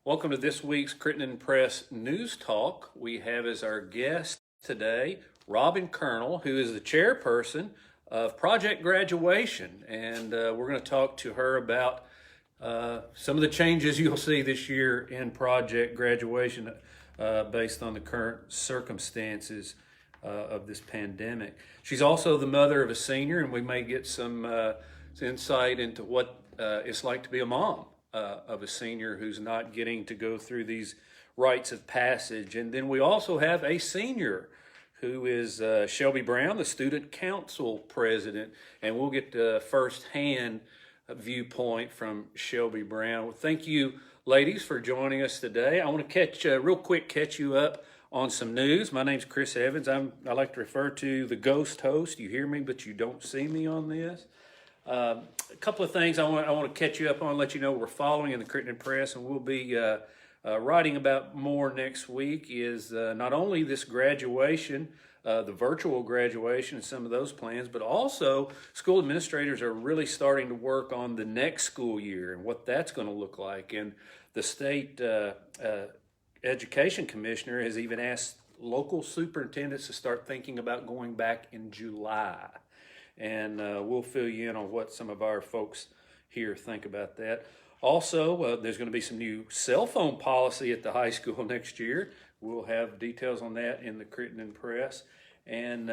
Welcome to this week's Crittenden Press News Talk. We have as our guest today Robin Curnel, who is the chairperson of Project Graduation, and we're going to talk to her about some of the changes you'll see this year in Project Graduation based on the current circumstances of this pandemic. She's also the mother of a senior, and we may get some insight into what it's like to be a mom of a senior who's not getting to go through these rites of passage. And then we also have a senior who is Shelby Brown, the student council president, and we'll get the firsthand viewpoint from Shelby Brown. Well, thank you, ladies, for joining us today. I want to real quick catch you up on some news. My name's Chris Evans. I like to refer to the ghost host. You hear me, but you don't see me on this. A couple of things I want to catch you up on, let you know we're following in the Crittenden Press, and we'll be writing about more next week, is not only this graduation, the virtual graduation and some of those plans, but also school administrators are really starting to work on the next school year and what that's going to look like. And the state education commissioner has even asked local superintendents to start thinking about going back in July. And we'll fill you in on what some of our folks here think about that. Also, there's going to be some new cell phone policy at the high school next year. We'll have details on that in the Crittenden Press. And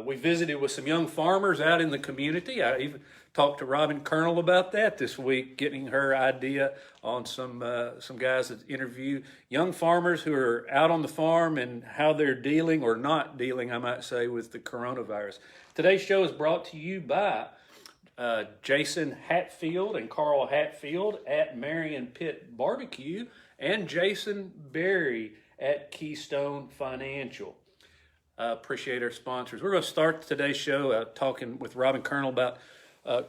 we visited with some young farmers out in the community. I even talked to Robin Curnel about that this week, getting her idea on some guys that interview young farmers who are out on the farm and how they're dealing or not dealing, I might say, with the coronavirus. Today's show is brought to you by Jason Hatfield and Carl Hatfield at Marion Pit Barbecue and Jason Berry at Keystone Financial. Appreciate our sponsors. We're going to start today's show talking with Robin Curnel about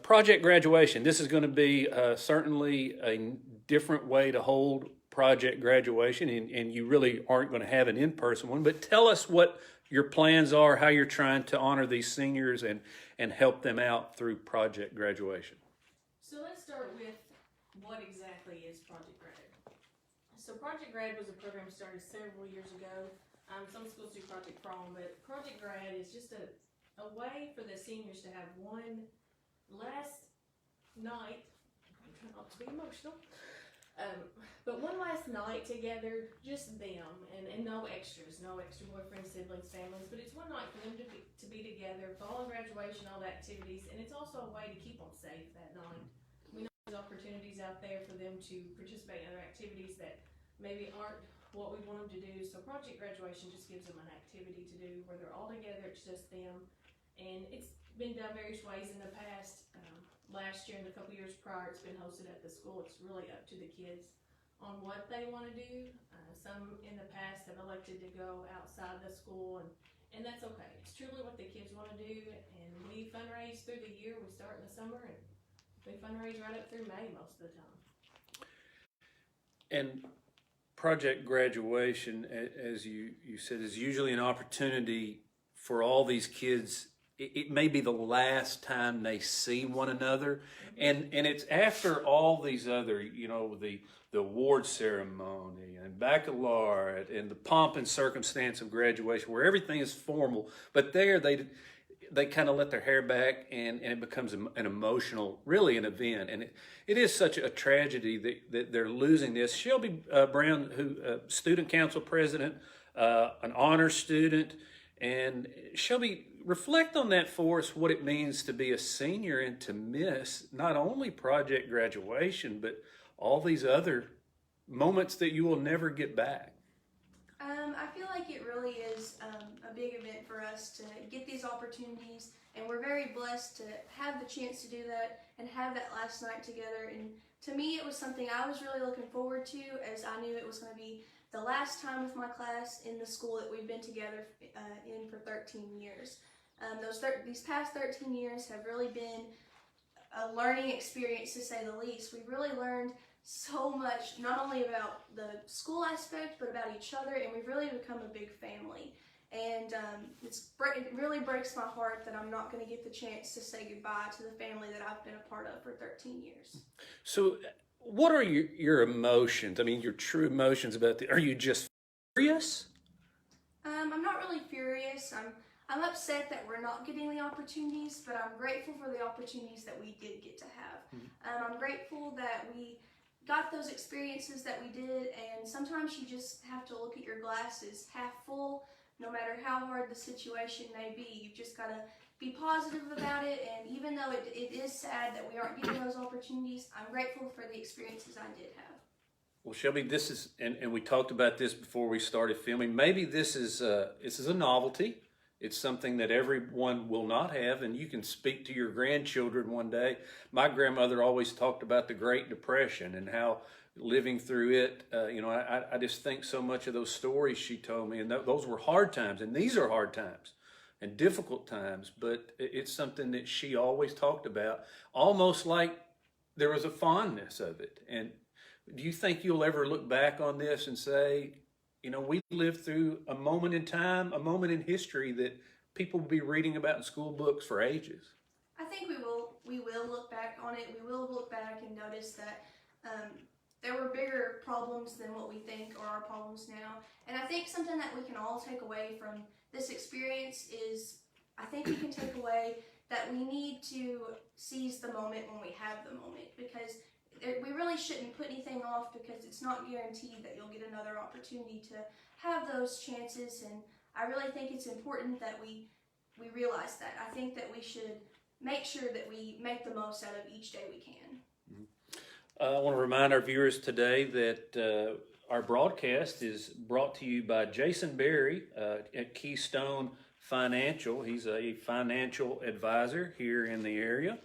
Project Graduation. This is going to be certainly a different way to hold Project Graduation, and you really aren't going to have an in-person one, but tell us what your plans are, how you're trying to honor these seniors and help them out through Project Graduation. So let's start with what exactly is Project Grad. So Project Grad was a program started several years ago. Some schools do Project Prom, but Project Grad is just a way for the seniors to have one last night, I'm trying not to be emotional, but one last night together, just them, and no extras, no extra boyfriends, siblings, families, but it's one night for them to be together, fall in graduation, all the activities, and it's also a way to keep them safe that night. We know there's opportunities out there for them to participate in other activities that maybe aren't what we want them to do, so Project Graduation just gives them an activity to do where they're all together, it's just them, and it's been done various ways in the past. Last year and a couple years prior, it's been hosted at the school. It's really up to the kids on what they want to do. Some in the past have elected to go outside the school, and that's okay. It's truly what the kids want to do, and we fundraise through the year. We start in the summer, and we fundraise right up through May most of the time. And Project Graduation, as you said, is usually an opportunity for all these kids. It may be the last time they see one another, and it's after all these other, the award ceremony and baccalaureate and the pomp and circumstance of graduation, where everything is formal, but there they kind of let their hair back, and it becomes an emotional, really an event. And it is such a tragedy that they're losing this. Shelby Brown, who student council president, an honor student, and Shelby, reflect on that for us, what it means to be a senior and to miss not only Project Graduation, but all these other moments that you will never get back. I feel like it really is a big event for us to get these opportunities, and we're very blessed to have the chance to do that and have that last night together. And to me, it was something I was really looking forward to, as I knew it was going to be the last time with my class in the school that we've been together in for 13 years. These past 13 years have really been a learning experience, to say the least. We've really learned so much, not only about the school aspect, but about each other, and we've really become a big family. And it really breaks my heart that I'm not going to get the chance to say goodbye to the family that I've been a part of for 13 years. So what are your emotions? I mean, your true emotions about are you just furious? I'm not really furious. I'm upset that we're not getting the opportunities, but I'm grateful for the opportunities that we did get to have. I'm grateful that we got those experiences that we did, and sometimes you just have to look at your glasses half full, no matter how hard the situation may be. You've just got to be positive about it, and even though it is sad that we aren't getting those opportunities, I'm grateful for the experiences I did have. Well, Shelby, this is, and we talked about this before we started filming. Maybe this is a novelty. It's something that everyone will not have, and you can speak to your grandchildren one day. My grandmother always talked about the Great Depression and how living through it, I just think so much of those stories she told me, and those were hard times, and these are hard times and difficult times, but it's something that she always talked about, almost like there was a fondness of it. And do you think you'll ever look back on this and say, we lived through a moment in time, a moment in history that people will be reading about in school books for ages? I think we will look back on it. We will look back and notice that there were bigger problems than what we think are our problems now. And I think something that we can all take away from this experience is, I think we can take away that we need to seize the moment when we have the moment, because we really shouldn't put anything off, because it's not guaranteed that you'll get another opportunity to have those chances. And I really think it's important that we realize that. I think that we should make sure that we make the most out of each day we can. I want to remind our viewers today that our broadcast is brought to you by Jason Berry at Keystone Financial. He's a financial advisor here in the area.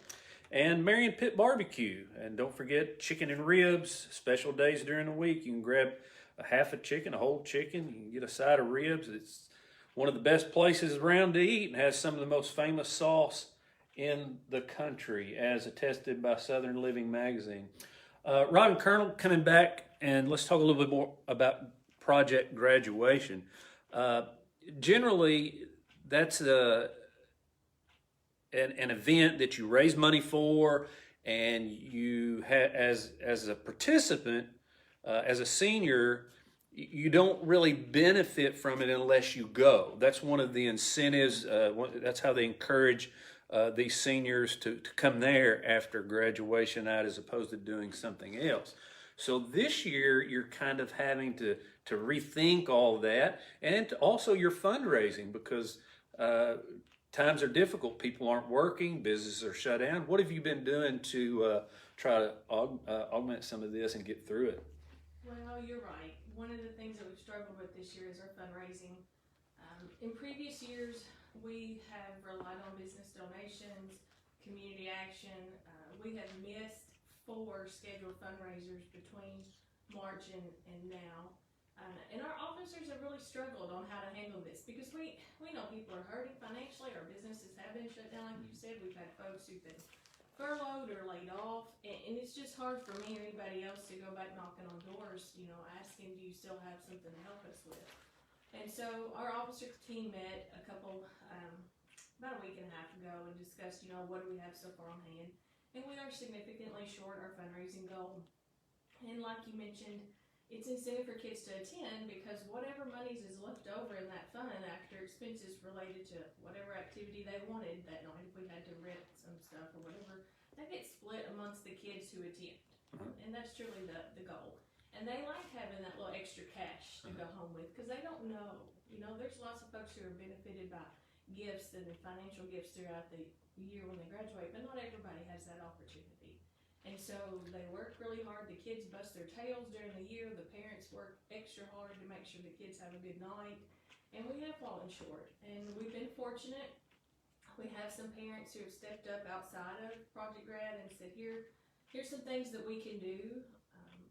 And Marion Pit Barbecue. And don't forget chicken and ribs, special days during the week. You can grab a half a chicken, a whole chicken. You can get a side of ribs. It's one of the best places around to eat and has some of the most famous sauce in the country, as attested by Southern Living Magazine. Robin Curnel coming back, and let's talk a little bit more about Project Graduation. Generally, that's an event that you raise money for, and you as a participant, as a senior, you don't really benefit from it unless you go. That's one of the incentives. That's how they encourage these seniors to come there after graduation night, as opposed to doing something else. So this year, you're kind of having to rethink all that, and also your fundraising, because times are difficult. People aren't working, businesses are shut down. What have you been doing to try to augment some of this and get through it? Well, you're right. One of the things that we've struggled with this year is our fundraising. In previous years, we have relied on business donations, community action. We have missed 4 scheduled fundraisers between March and now. And our officers have really struggled on how to handle this, because we know people are hurting financially. Our businesses have been shut down, like you said. We've had folks who've been furloughed or laid off, and it's just hard for me or anybody else to go back knocking on doors, asking, do you still have something to help us with? And so our officer team met about a week and a half ago and discussed, what do we have so far on hand? And we are significantly short our fundraising goal. And like you mentioned, it's incentive for kids to attend, because whatever monies is left over in that fund after expenses related to whatever activity they wanted that night, if we had to rent some stuff or whatever, that gets split amongst the kids who attend. And that's truly the goal. And they like having that little extra cash to go home with, because they don't know. There's lots of folks who are benefited by gifts and financial gifts throughout the year when they graduate, but not everybody has that opportunity. And so they work really hard. The kids bust their tails during the year. The parents work extra hard to make sure the kids have a good night. And we have fallen short. And we've been fortunate. We have some parents who have stepped up outside of Project Grad and said, here's some things that we can do.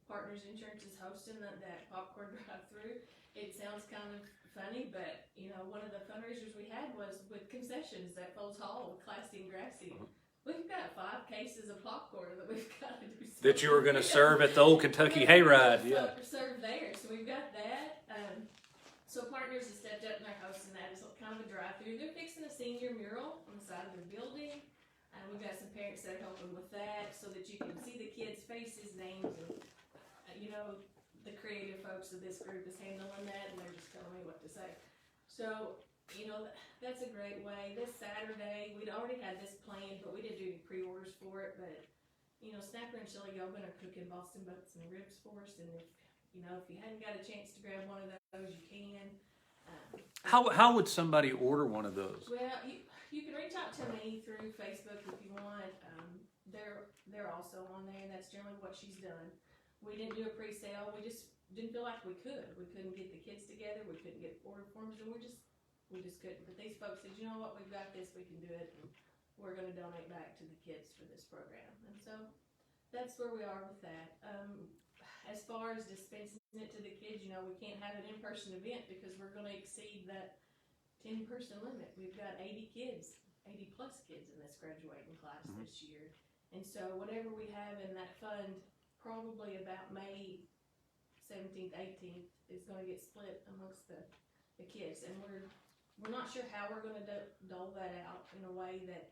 Partners Insurance is hosting that popcorn drive-through. It sounds kind of funny, but one of the fundraisers we had was with concessions at Folds Hall with Classy and Grassy. We've got 5 cases of popcorn that we've got to do something. That you were going to serve at the old Kentucky Hayride, yeah. Serve there, so we've got that. So Partners has stepped up and they're hosting that. It's kind of a drive-through. They're fixing a senior mural on the side of their building. We've got some parents that are helping with that, so that you can see the kids' faces faces, names, and the creative folks of this group is handling that, and they're just telling me what to say. So, that's a great way. This Saturday, we'd already had this planned, but we didn't do any pre-orders for it. But, Snapper and Shelly Gobin are cooking Boston butts and ribs for us. And if you hadn't got a chance to grab one of those, you can. How would somebody order one of those? Well, you can reach out to me through Facebook if you want. They're also on there, and that's generally what she's done. We didn't do a pre-sale. We just didn't feel like we could. We couldn't get the kids together. We couldn't get order forms, and we just couldn't. But these folks said, you know what, we've got this. We can do it, and we're going to donate back to the kids for this program. And so that's where we are with that. As far as dispensing it to the kids, we can't have an in-person event because we're going to exceed that 10-person limit. We've got 80 plus kids in this graduating class this year. And so whatever we have in that fund, probably about May 17th, 18th, is going to get split amongst the kids. And we're not sure how we're going to dole that out in a way that,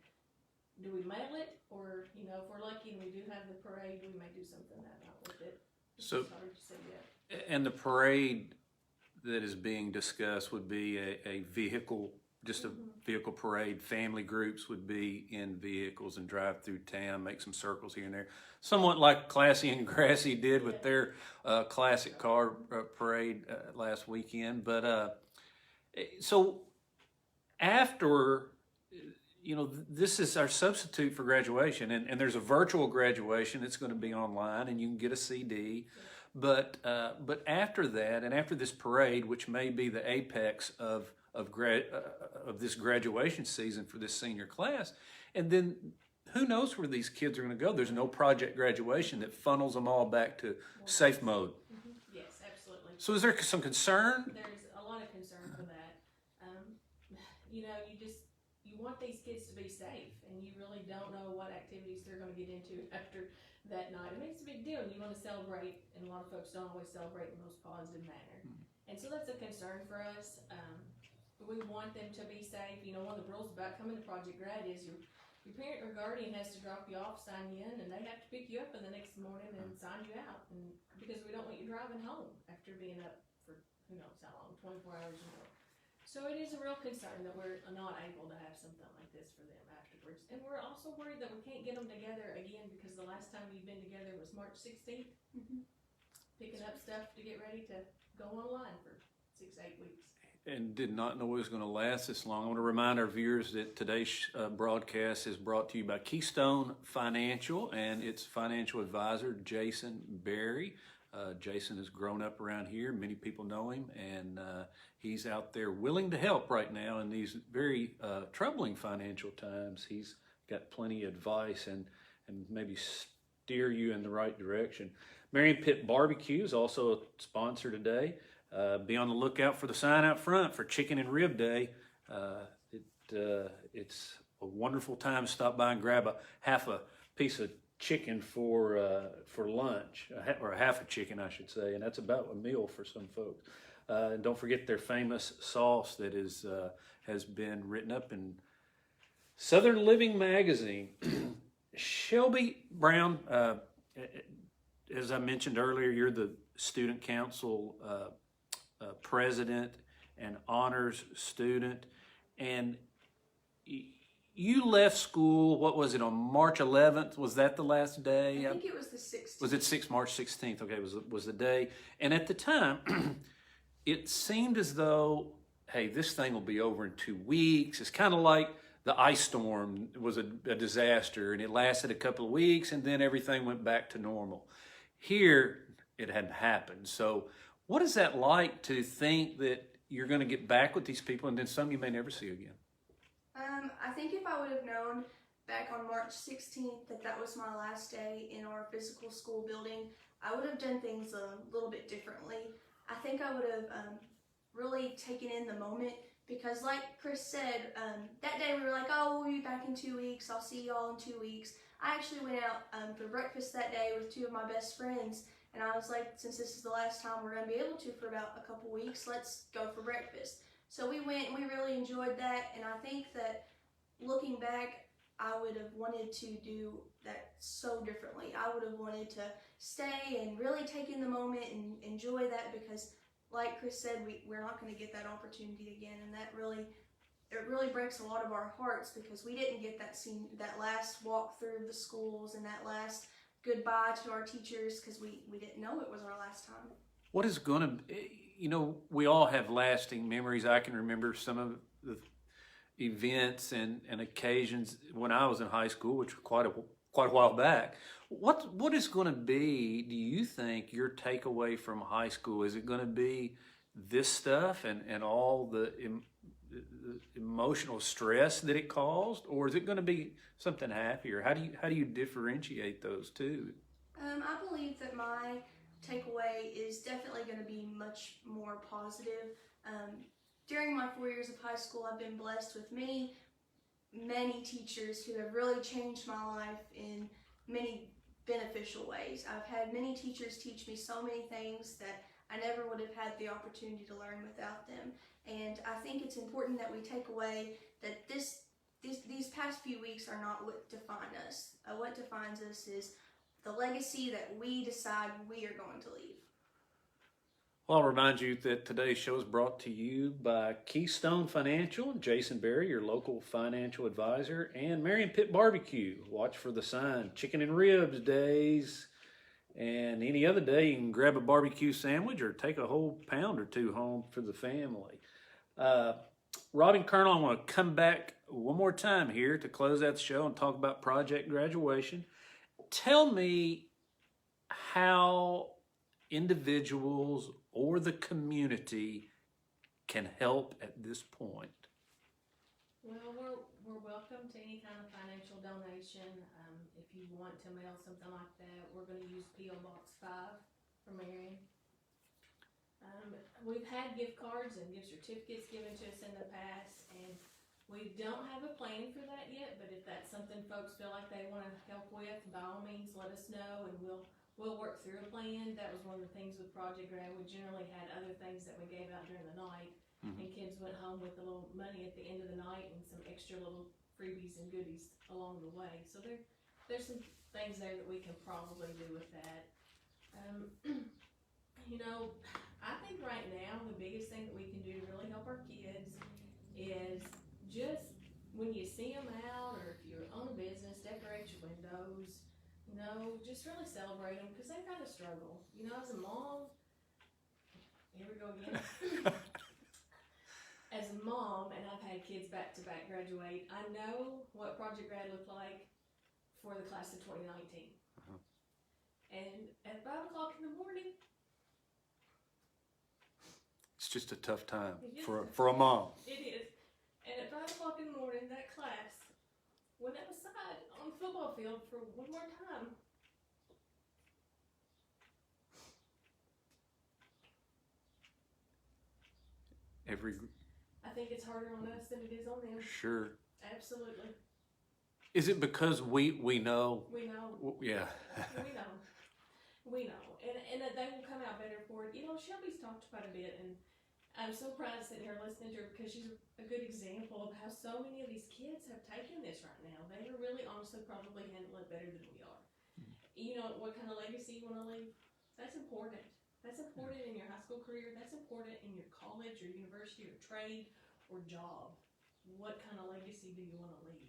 do we mail it? Or, if we're lucky and we do have the parade, we may do something that night with it. So, it's hard to say yet. And the parade that is being discussed would be a vehicle, just a vehicle parade. Family groups would be in vehicles and drive through town, make some circles here and there. Somewhat like Classy and Grassy did with their classic car parade last weekend. But so after, this is our substitute for graduation, and there's a virtual graduation. It's going to be online, and you can get a CD. But after that, and after this parade, which may be the apex of this graduation season for this senior class, and then who knows where these kids are going to go? There's no project graduation that funnels them all back to safe mode. Yes, absolutely. So is there some concern? There's a lot of concern for that. You want these kids to be safe, and you really don't know what activities they're going to get into after that night. I mean, it's a big deal. You want to celebrate, and a lot of folks don't always celebrate in the most positive manner. And so that's a concern for us. We want them to be safe. One of the rules about coming to Project Grad is your parent or guardian has to drop you off, sign you in, and they have to pick you up in the next morning and sign you out. And because we don't want you driving home after being up for who knows how long, 24 hours or more. So it is a real concern that we're not able to have something like this for them afterwards. And we're also worried that we can't get them together again because the last time we've been together was March 16th. Picking up stuff to get ready to go online for 6-8 weeks. And did not know it was going to last this long. I want to remind our viewers that today's broadcast is brought to you by Keystone Financial and its financial advisor, Jason Berry. Jason has grown up around here. Many people know him, and he's out there willing to help right now in these very troubling financial times. He's got plenty of advice and maybe steer you in the right direction. Marion Pit Barbecue is also a sponsor today. Be on the lookout for the sign out front for Chicken and Rib Day. It's a wonderful time to stop by and grab half a piece of chicken for lunch, or half a chicken, I should say, and that's about a meal for some folks. And don't forget their famous sauce that has been written up in Southern Living magazine. Shelby Brown, as I mentioned earlier, you're the student council president and honors student, and you left school, what was it, on March 11th? Was that the last day? I think it was the 16th. Was it March 16th? Okay, was the day. And at the time, it seemed as though, hey, this thing will be over in 2 weeks. It's kind of like the ice storm was a disaster, and it lasted a couple of weeks, and then everything went back to normal. Here, it hadn't happened. So what is that like to think that you're going to get back with these people, and then some you may never see again? I think if I would have known back on March 16th that was my last day in our physical school building, I would have done things a little bit differently. I think I would have really taken in the moment because like Chris said, that day we were like, oh, we'll be back in 2 weeks. I'll see y'all in 2 weeks. I actually went out for breakfast that day with 2 of my best friends, and I was like, since this is the last time we're going to be able to for about a couple weeks, let's go for breakfast. So we went and we really enjoyed that, and I think that looking back, I would have wanted to do that so differently. I would have wanted to stay and really take in the moment and enjoy that, because like Chris said, we're not going to get that opportunity again, and it really breaks a lot of our hearts, because we didn't get that last walk through the schools and that last goodbye to our teachers, because we didn't know it was our last time. What is going to, we all have lasting memories. I can remember some of the events and occasions when I was in high school, which were quite a while back. What is going to be, do you think, your takeaway from high school? Is it going to be this stuff and all the emotional stress that it caused, or is it going to be something happier? How do you differentiate those two? I believe that my takeaway is definitely going to be much more positive. During my 4 years of high school, I've been blessed with many teachers who have really changed my life in many beneficial ways. I've had many teachers teach me so many things that I never would have had the opportunity to learn without them. And I think it's important that we take away that these past few weeks are not what define us. What defines us is the legacy that we decide we are going to leave. Well, I'll remind you that today's show is brought to you by Keystone Financial, Jason Berry, your local financial advisor, and Marion Pit Barbecue. Watch for the sign, chicken and ribs days. And any other day, you can grab a barbecue sandwich or take a whole pound or two home for the family. Robin Curnel, I want to come back one more time here to close out the show and talk about Project Graduation. Tell me how individuals or the community can help at this point. Well, we're welcome to any kind of financial donation. If you want to mail something like that, we're going to use P.O. Box 5 for Marion. We've had gift cards and gift certificates given to us in the past, and we don't have a plan for that yet, but if that's something folks feel like they want to help with, by all means, let us know, and we'll work through a plan. That was one of the things with Project Grad. We generally had other things that we gave out during the night, and kids went home with a little money at the end of the night and some extra little freebies and goodies along the way. So there's some things there that we can probably do with that. I think right now the biggest thing that we can do to really help our kids is just when you see them out, or if you're on a business, decorate your windows. Just really celebrate them, because they've got to struggle. As a mom, here we go again. As a mom, and I've had kids back to back graduate, I know what Project Grad looked like for the class of 2019. And at 5 o'clock in the morning, It's just a tough time for a mom. it is. And at 5 o'clock in the morning, that class went outside on the football field for one more time. I think it's harder on us than it is on them. Sure. Absolutely. Is it because we know? We know. Yeah. We know. And they will come out better for it. Shelby's talked quite a bit, and I'm so proud of sitting here listening to her, because she's a good example of how so many of these kids have taken this right now. They are really honestly probably handling it better than we are. What kind of legacy you want to leave? That's important. That's important in your high school career. That's important in your college or university or trade or job. What kind of legacy do you want to leave?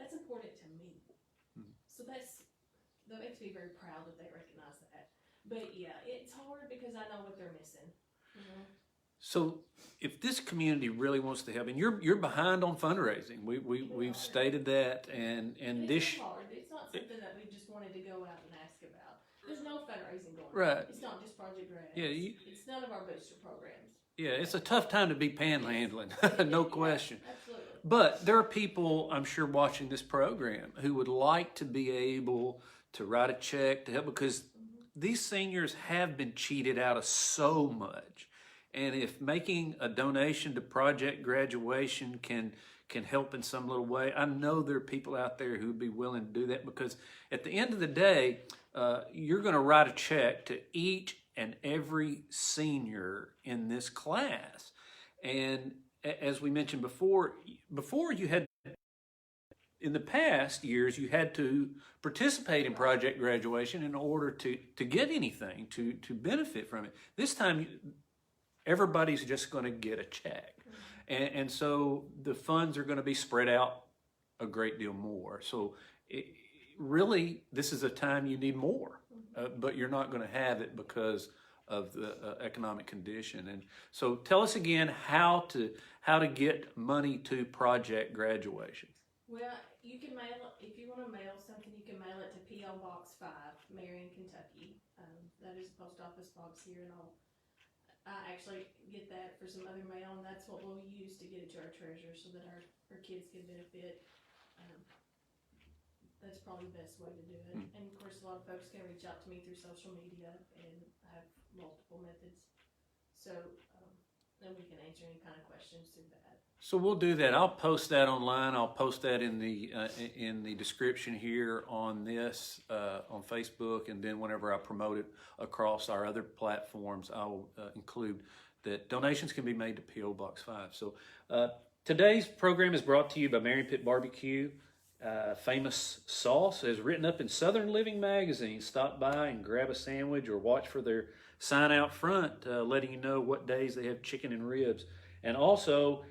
That's important to me. So that makes me very proud that they recognize that. But yeah, it's hard because I know what they're missing. So if this community really wants to help, and you're behind on fundraising, we've stated that, and it's hard. It's not something that we just wanted to go out and ask about. There's no fundraising going on. Right. It's not just Project Grad. Yeah, it's none of our booster programs. Yeah, it's a tough time to be panhandling, no question. Absolutely. But there are people, I'm sure, watching this program who would like to be able to write a check to help, because these seniors have been cheated out of so much. And if making a donation to Project Graduation can help in some little way, I know there are people out there who would be willing to do that, because at the end of the day, you're going to write a check to each and every senior in this class. And as we mentioned before you had in the past years, you had to participate in Project Graduation in order to get anything, to benefit from it. This time, everybody's just going to get a check. And so the funds are going to be spread out a great deal more. So really, this is a time you need more, but you're not going to have it because of the economic condition. And so tell us again how to get money to Project Graduation. Well, you can mail, if you want to mail something, you can mail it to P.O. Box 5, Marion, Kentucky. That is a post office box here, and I actually get that for some other mail, and that's what we'll use to get it to our treasurer so that our kids can benefit. That's probably the best way to do it. And of course, a lot of folks can reach out to me through social media, and I have multiple methods. So then we can answer any kind of questions through that. So we'll do that. I'll post that online. I'll post that in the description here on this on Facebook, and then whenever I promote it across our other platforms, I will include that donations can be made to P.O. Box 5. So today's program is brought to you by Marion Pit Barbecue. Famous sauce is written up in Southern Living magazine. Stop by and grab a sandwich or watch for their sign out front letting you know what days they have chicken and ribs. And also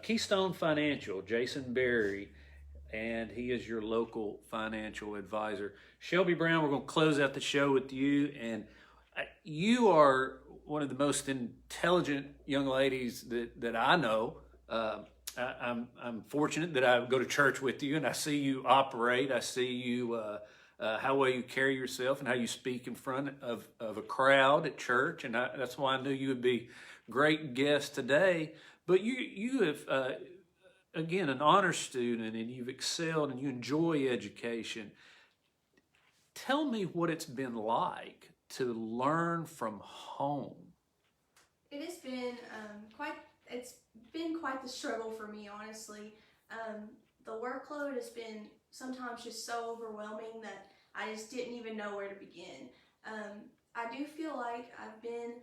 Keystone Financial, Jason Berry, and he is your local financial advisor. Shelby Brown, we're going to close out the show with you. And you are one of the most intelligent young ladies that I know. I'm fortunate that I go to church with you and I see you operate. I see you how well you carry yourself and how you speak in front of a crowd at church, and that's why I knew you would be a great guest today. But you have again an honor student, and you've excelled and you enjoy education. Tell me what it's been like to learn from home. It has been it's been quite the struggle for me, honestly. The workload has been sometimes just so overwhelming that I just didn't even know where to begin. I do feel like I've been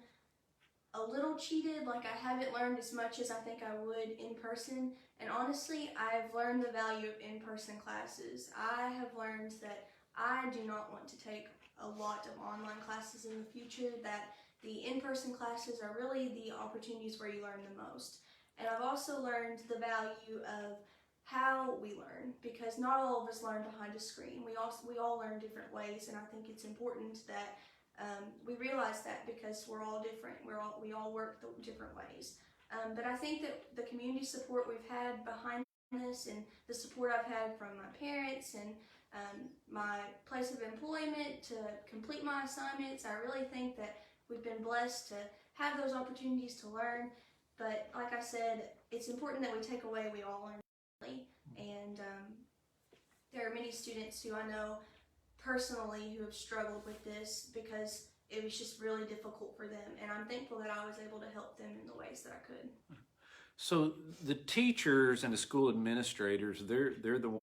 a little cheated, like I haven't learned as much as I think I would in person. And honestly, I've learned the value of in-person classes. I have learned that I do not want to take a lot of online classes in the future, that the in-person classes are really the opportunities where you learn the most. And I've also learned the value of how we learn, because not all of us learn behind a screen. We all learn different ways, and I think it's important that we realize that, because we're all different. We all work different ways. But I think that the community support we've had behind this, and the support I've had from my parents and my place of employment to complete my assignments, I really think that we've been blessed to have those opportunities to learn. But like I said, it's important that we take away we all learn differently. And there are many students who I know personally who have struggled with this because it was just really difficult for them. And I'm thankful that I was able to help them in the ways that I could. So the teachers and the school administrators, they're the ones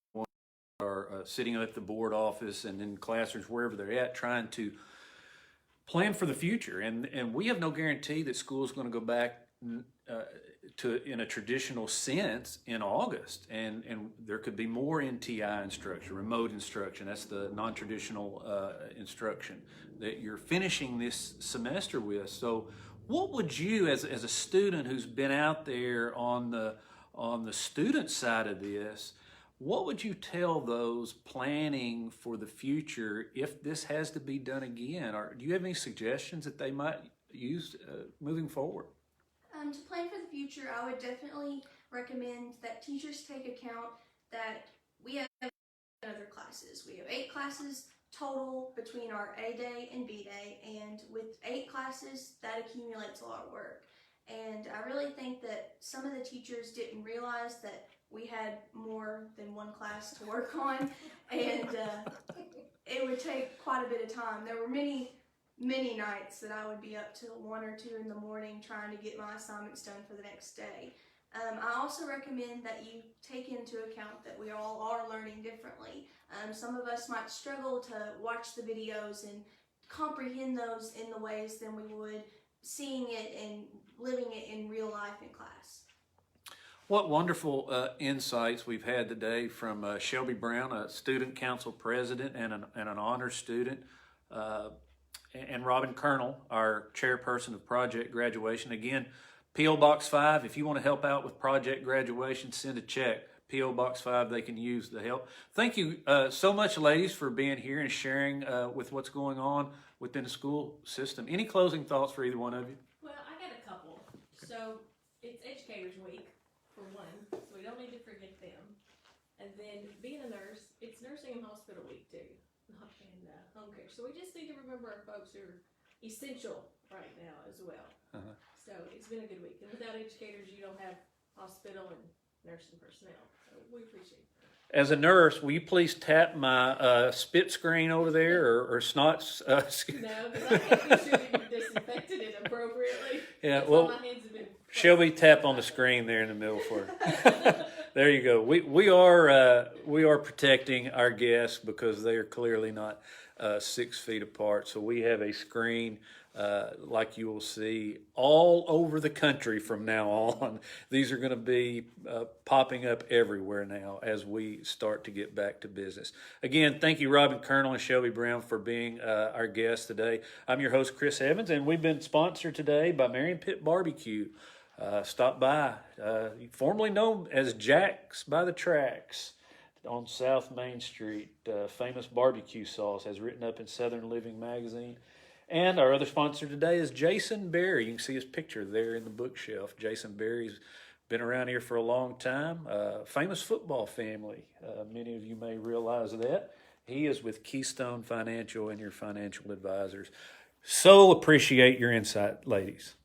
who are sitting at the board office and in classrooms, wherever they're at, trying to plan for the future. And we have no guarantee that school is going to go back in a traditional sense in August, and there could be more NTI instruction, remote instruction. That's the non-traditional instruction that you're finishing this semester with. So what would you, as a student who's been out there on the student side of this, what would you tell those planning for the future if this has to be done again? Or do you have any suggestions that they might use moving forward? To plan for the future, I would definitely recommend that teachers take account that we have other classes. We have 8 classes total between our A day and B day, and with 8 classes, that accumulates a lot of work. And I really think that some of the teachers didn't realize that we had more than one class to work on, and it would take quite a bit of time. There were many nights that I would be up till 1 or 2 in the morning trying to get my assignments done for the next day. I also recommend that you take into account that we all are learning differently. Some of us might struggle to watch the videos and comprehend those in the ways than we would seeing it and living it in real life in class. What wonderful insights we've had today from Shelby Brown, a student council president and an honor student, and Robin Curnel, our chairperson of Project Graduation. Again, P.O. Box 5, if you want to help out with Project Graduation, send a check. P.O. Box 5, they can use the help. Thank you so much, ladies, for being here and sharing with what's going on within the school system. Any closing thoughts for either one of you? Well, I got a couple. So it's Educators Week, for one, so we don't need to forget them. And then being a nurse, it's Nursing and Hospital Week too, and home care. So we just need to remember our folks who are essential right now as well. So it's been a good week. And without educators, you don't have hospital and nursing personnel. So we appreciate it. As a nurse, will you please tap my spit screen over there or snot? No, because I think we should have disinfected it appropriately. Yeah, That's well, why my hands have been Shelby, tap on the screen there in the middle for her. There you go. We are protecting our guests because they are clearly not 6 feet apart. So we have a screen like you will see all over the country from now on. These are going to be popping up everywhere now as we start to get back to business. Again, thank you, Robin Curnel and Shelby Brown, for being our guests today. I'm your host, Chris Evans, and we've been sponsored today by Marion Pit Barbecue. Stop by, formerly known as Jack's by the Tracks on South Main Street. Famous barbecue sauce, as written up in Southern Living magazine. And our other sponsor today is Jason Berry. You can see his picture there in the bookshelf. Jason Berry's been around here for a long time. Famous football family. Many of you may realize that. He is with Keystone Financial and your financial advisors. So appreciate your insight, ladies.